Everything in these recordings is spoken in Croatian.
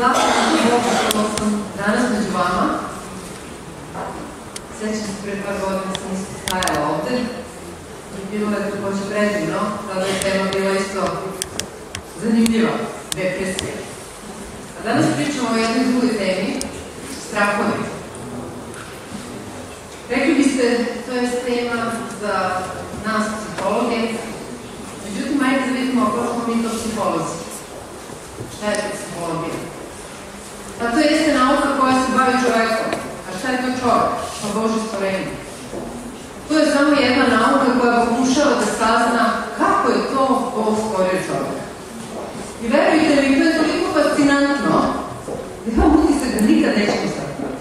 Zahvalno Bogu što sam danas među vama. Sećam se, pred par godina sam isto stajala ovde i bilo je takođe predivno, tada je tema bila isto zanimljiva, depresija. A danas pričamo o jednoj drugoj temi, strahovi. Rekli biste, to je tema za nas psihologe, međutim, ajde da vidimo kako smo mi to psiholozi. Šta je to psihologija? Pa to jeste nauka koja se bavi čovekom. A šta je to čovek? Pa Božje stvorenje. To je samo jedna nauka koja pokušava da sazna kako je to Bog stvorio čoveka. I verujte mi, to je toliko fascinantno da imam utisak da nikad nećemo saznati.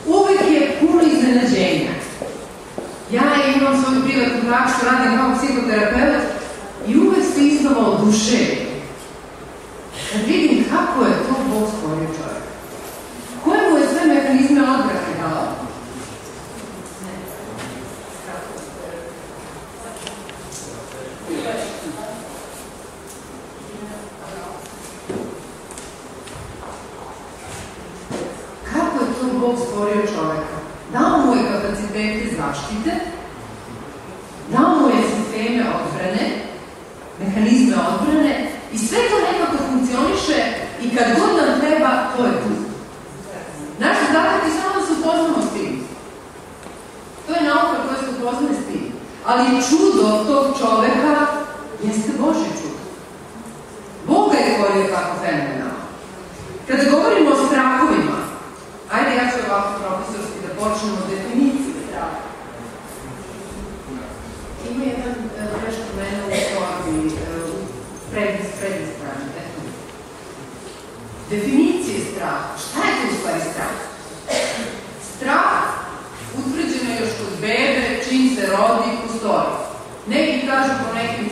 Uvek je puno iznenađenja. Ja imam svoju privatnu praksu, radim kao psihoterapeut i uvek se iznova oduševim da vidim kako je to Bog stvorio čovjeka. Koje mu je sve mehanizme odbrane dao? Kako je to Bog stvorio čovjeka? Dao mu je kapacitete zaštite, dao mu je sisteme odbrane, mehanizme odbrane, i sve to nekako funkcioniše i kad god nam treba, to je tu. Naš zadatak je samo da se upoznamo s tim. To je nauka koja se upoznaje s tim. Ali čudo tog čoveka jeste Božje čudo. Boga je stvorio tako fenomenalno. Kada govorimo o strahovima, ajde ja ću ovako profesorski da počnemo definiciju straha. Ima jedan nešto mene u torbi, prednje strane. Definicije straha. Šta je to u stvari strah? Strah utvrđeno je još kod bebe, čim se rodi i postoji. Neki kažu po nekim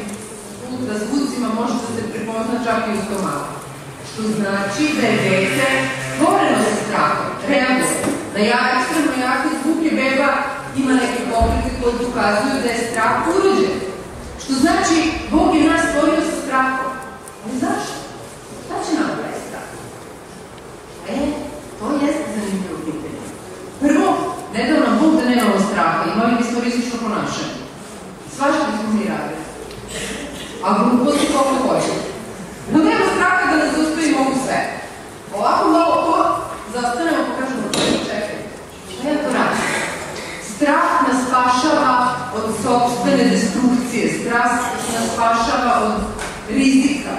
zvucima može da se prepozna čak i u stomaku. Što znači da je dete stvoreno sa strahom, reaguje. Na ekstremno jake zvuke beba ima neke pokrete koji pokazuju da je strah urođen. Što znači, Bog je nas stvorio sa strahom. Ali zašto? Šta će nam taj strah? To jeste zanimljivo pitanje. Prvo, ne dao nam Bog da nemamo straha, imali bismo rizično ponašanje. Svašta bismo mi radili. A gluposti koliko hoće. No nema straha da nas zaustavi mogu sve. Ovako malo to zastanemo pa kažemo, čekaj, šta ja to radim? Strah nas spašava od sopstvene destrukcije, strah nas spašava od rizika,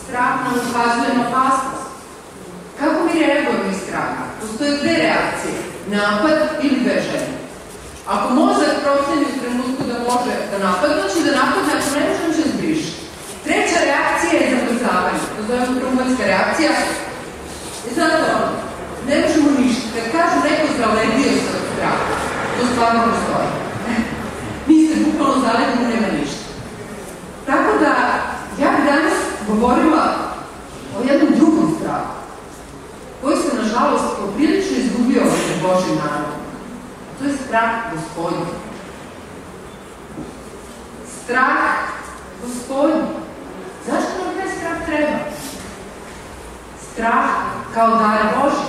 strah nam ukazuje na opasnost. Kako mi reagujemo iz straha? Postoje dve reakcije, napad ili bežanje. Ako mozak proceni u trenutku da može da napadne, će da napadne, ako ne može, on će zbriši. Treća reakcija je zamrzavanje, to zovemo traumatska reakcija. I znate ono, ne možemo ništa. Kad kažu neko zaledio se od straha, to stvarno postoji. Mi se bukvalno zaledimo, nema ništa. Tako da, ja bih danas govorila o jednom drugom strahu, koji se, nažalost, poprilično izgubio od Božje naroda. To je strah Gospodnji. Strah Gospodnji. Zašto nam taj strah treba? Strah kao dar Božji.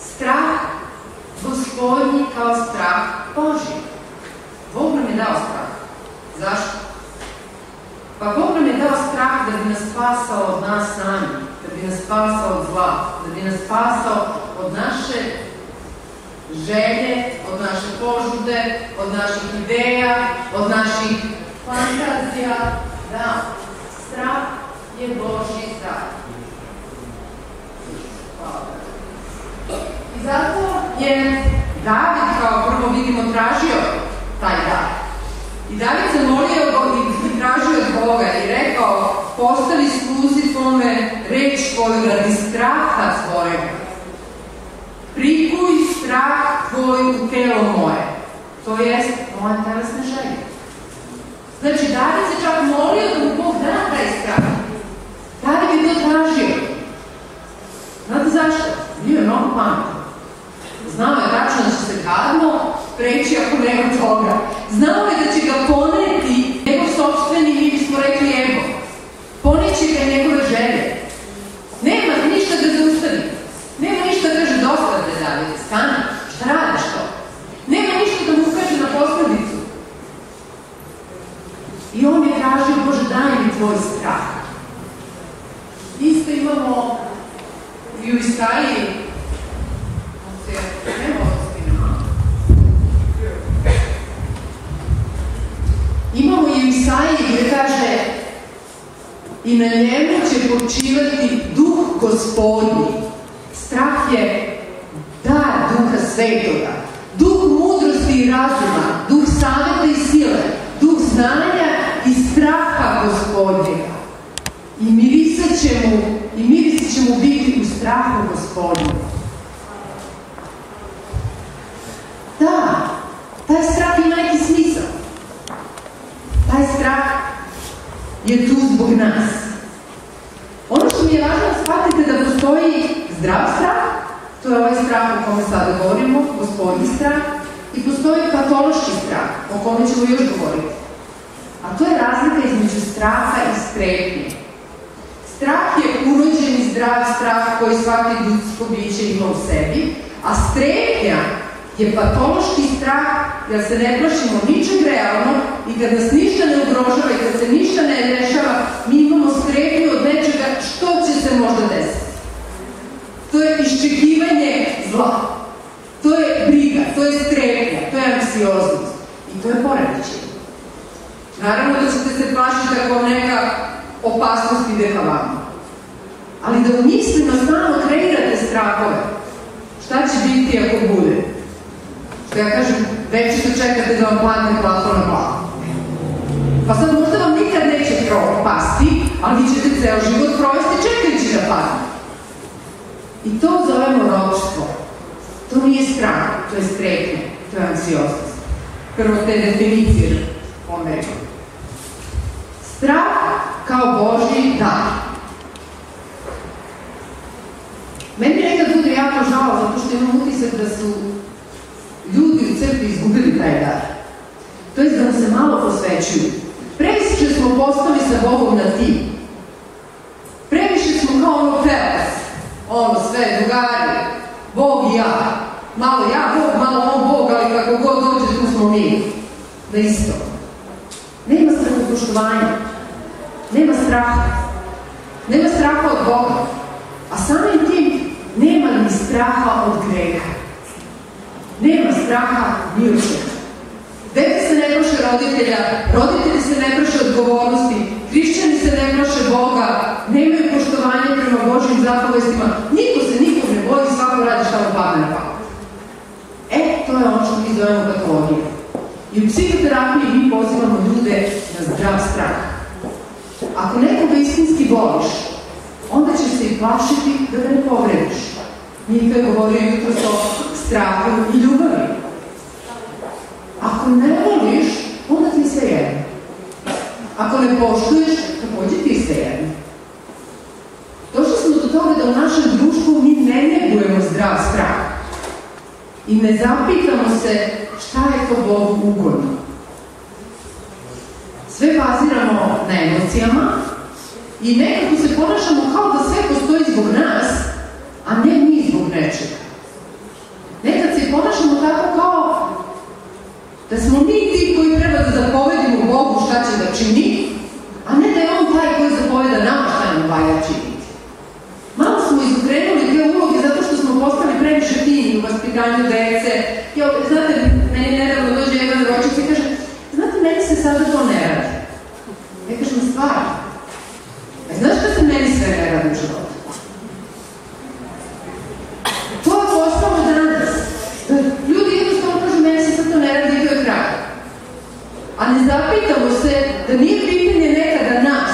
Strah Gospodnji kao strah Božji. Bog nam je dao strah. Zašto? Pa Bog nam je dao strah da bi nas spasao od nas sami, da bi nas spasao od zla, da bi nas spasao od naše želje, od naše požude, od naših ideja, od naših fantazija. Da, strah je Božji dar. I zato je David, kao prvo vidimo, tražio taj dar. I David se molio i tražio od Boga i rekao, postavi sluzi tvome reč tvoju radi straha tvojega. Prikuj strah tvoj u telo moje. To jest moja telesna želja. Znači, David se čak molio da mu Bog da taj strah. David je to tražio. Znate zašto? Bio je mnogo pametan. Znao je tačno da će se gadno preći ako nema toga. Znao je da će ga poneti njegov sopstveni miris I on je tražio, Bože, daj mi tvoj strah. Isto imamo i u Isaiji, imamo i u Isaiji gdje kaže i na njemu će počivati duh Gospodnji. Strah je dar Duha Svetoga, duh mudrosti i razuma, duh saveta i sile, duh znanja i straha Gospodnjega. I mirisat će mu biti u strahu Gospodnjega. Da, taj strah ima neki smisao. Taj strah je tu zbog nas. Ono što mi je važno shvatite da postoji zdrav strah, to je ovaj strah o kome sada govorimo, Gospodnji strah, i postoji patološki strah, o kome ćemo još govoriti. A to je razlika između straha i strepnje. Strah je urođeni zdrav strah koji svaki ljudsko biće ima u sebi, a strepnja je patološki strah jer se ne plašimo ničeg realno i kad nas ništa ne ugrožava i kad se ništa ne dešava, mi imamo strepnju od nečega što će se možda desiti. To je iščekivanje zla. To je briga, to je strepnja, to je anksioznost i to je poremećaj. Naravno da ćete se plašiti ako neka opasnost ide ka vama. Ali da u mislima stalno kreirate strahove, šta će biti ako bude? Što ja kažem, već ćete čekate da vam padne plafon na glavu. Pa sad možda vam nikad neće pasti, ali vi ćete ceo život provesti čekajući da padne. I to zovemo ropstvo. To nije strah, to je strepnja, to je anksioznost. Prvo te definicije pomerimo. Strah kao Božji dar. Meni nekad bude jako žao zato što imam utisak da su ljudi u crkvi izgubili taj dar. To je da nam se malo posvećuju. Previše smo postali sa Bogom na ti. Previše smo kao ono pelas. Ono sve, drugari, Bog i ja. Malo ja Bog, malo on Bog, ali kako god dođe tu smo mi. Da isto. Nema strahopoštovanja. Nema straha. Nema straha od Boga. A samim tim nema ni straha od greha. Nema straha ni od čega. Dete se ne plaše roditelja, roditelji se ne plaše odgovornosti, hrišćani se ne plaše Boga, nemaju poštovanje prema Božjim zapovestima, niko se nikom ne boji, svako radi šta mu padne na pamet. To je ono što mi zovemo patologija. I u psihoterapiji mi pozivamo ljude na zdrav strah. Ako nekoga istinski voliš, onda ćeš se i plašiti da ga ne povrediš. Nika je govorio jutros o strahu i ljubavi. Ako ne voliš, onda ti sve jedno. Ako ne poštuješ, takođe ti sve jedno. Došli smo do toga da u našem društvu mi ne negujemo zdrav strah. I ne zapitamo se šta je to Bogu ugodno. Sve baziramo na emocijama i nekako se ponašamo kao da sve postoji zbog nas, a ne mi zbog nečega. Nekad se ponašamo tako kao da smo mi ti koji treba da zapovedimo Bogu šta će da čini, a ne da je on taj koji zapoveda nama šta nam valja činiti. Malo smo izokrenuli te uloge zato što smo postali previše fini u vaspitanju dece. Znate, meni nedavno dođe jedan ročić i kaže, znate, meni se sada to ne radi. Ja kažem, stvarno. Znaš šta se meni sve ne radi u životu? To je postalo danas. Ljudi jednostavno kažu, meni se sad to ne radi i to je kraj. A ne zapitamo se da nije pitanje nekada nas,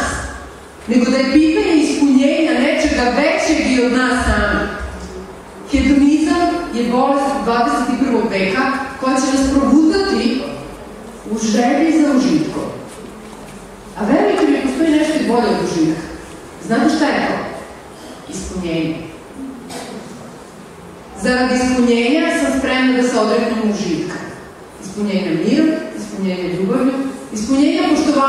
nego da je pitanje ispunjenja nečega većeg i od nas sami. Hedonizam je bolest 21. veka koja će nas probudati u želji za užitkom. A verujte mi, postoji nešto i bolje od užitka. Znate šta je to? Ispunjenje. Zarad ispunjenja sam spremna da se odreknem užitka. Ispunjenja mirom, ispunjenja ljubavlju, ispunjenja poštovanja